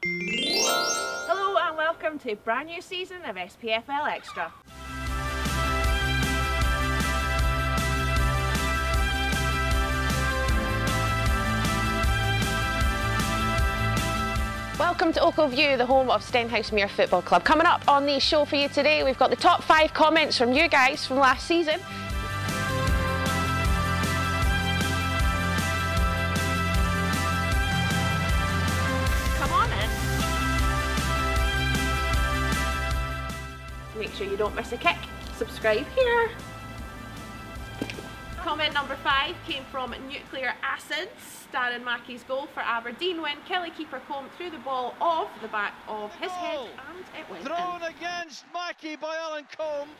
Hello and welcome to a brand new season of SPFL Extra. Welcome to Oakleview, the home of Stenhousemuir Football Club. Coming up on the show for you today, we've got the top 5 comments from you guys from last season. Come on in. Make sure you don't miss a kick. Subscribe here. Comment number 5 came from Nuclear Acids. Darren Mackey's goal for Aberdeen when Kelly keeper combed through the ball off the back of his head and it went thrown in. Against Mackey by Alan Combe.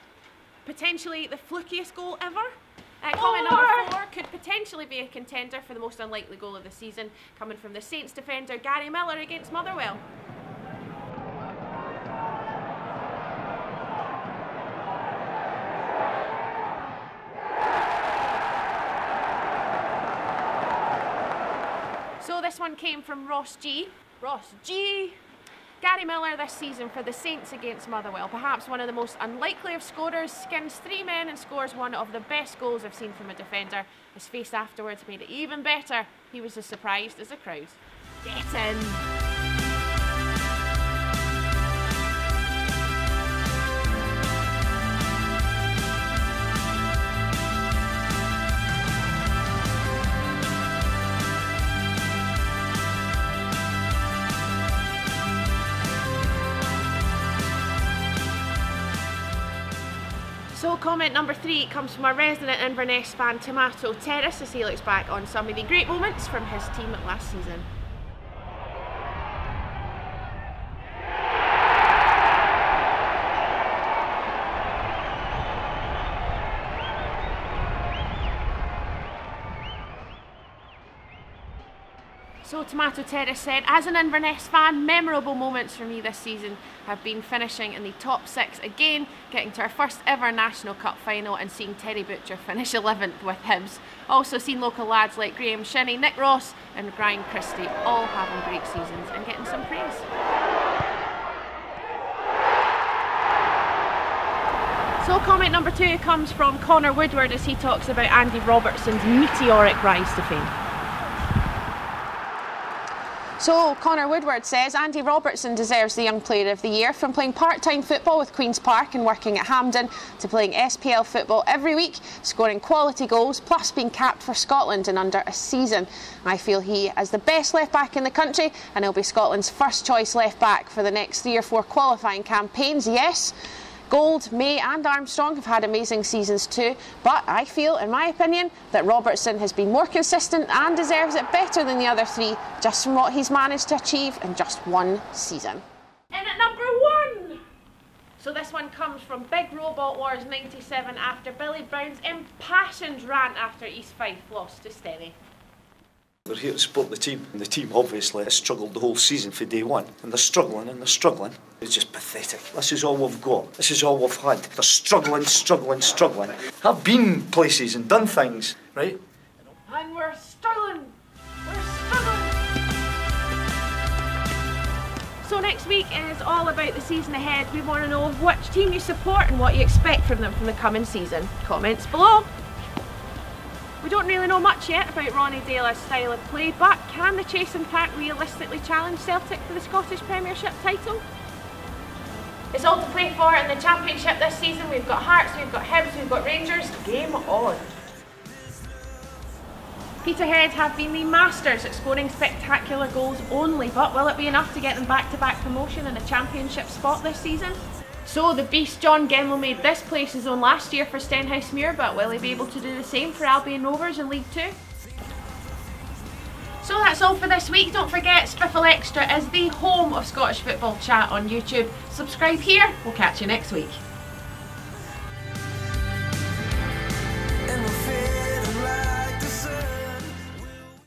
Potentially the flukiest goal ever. Comment number 4 could potentially be a contender for the most unlikely goal of the season, coming from the Saints defender Gary Miller against Motherwell. So this one came from Ross G. Gary Miller this season for the Saints against Motherwell. Perhaps one of the most unlikely of scorers, skins 3 men and scores one of the best goals I've seen from a defender. His face afterwards made it even better. He was as surprised as the crowd. Get in! So comment number 3 comes from our resident Inverness fan Tomato Terrace as he looks back on some of the great moments from his team last season. So Tomato Terrace said, as an Inverness fan, memorable moments for me this season have been finishing in the top 6 again, getting to our first ever National Cup final and seeing Terry Butcher finish 11th with Hibs. Also seen local lads like Graham Shinnie, Nick Ross and Ryan Christie all having great seasons and getting some praise. So comment number 2 comes from Connor Woodward as he talks about Andy Robertson's meteoric rise to fame. So Connor Woodward says Andy Robertson deserves the Young Player of the Year. From playing part-time football with Queen's Park and working at Hampden to playing SPL football every week, scoring quality goals, plus being capped for Scotland in under a season. I feel he is the best left back in the country and he'll be Scotland's first choice left back for the next 3 or 4 qualifying campaigns. Yes, Gold, May and Armstrong have had amazing seasons too, but I feel, in my opinion, that Robertson has been more consistent and deserves it better than the other 3, just from what he's managed to achieve in just 1 season. In at number 1! So this one comes from Big Robot Wars 97 after Billy Brown's impassioned rant after East Fife lost to Stenny. We're here to support the team, and the team obviously has struggled the whole season for day one, and they're struggling and they're struggling. It's just pathetic. This is all we've got. This is all we've had. They're struggling. I've been places and done things, right? And we're struggling. So next week is all about the season ahead. We want to know which team you support and what you expect from them from the coming season. Comments below. We don't really know much yet about Ronnie Deil's style of play, but can the Chasing Pack realistically challenge Celtic for the Scottish Premiership title? It's all to play for in the Championship this season. We've got Hearts, we've got Hibs, we've got Rangers. Game on! Peterhead have been the masters at scoring spectacular goals only, but will it be enough to get them back-to-back promotion and a Championship spot this season? So the beast John Gemmell made this place his own last year for Stenhousemuir, but will he be able to do the same for Albion Rovers in League 2? So that's all for this week. Don't forget, SPFL Extra is the home of Scottish football chat on YouTube. Subscribe here, we'll catch you next week.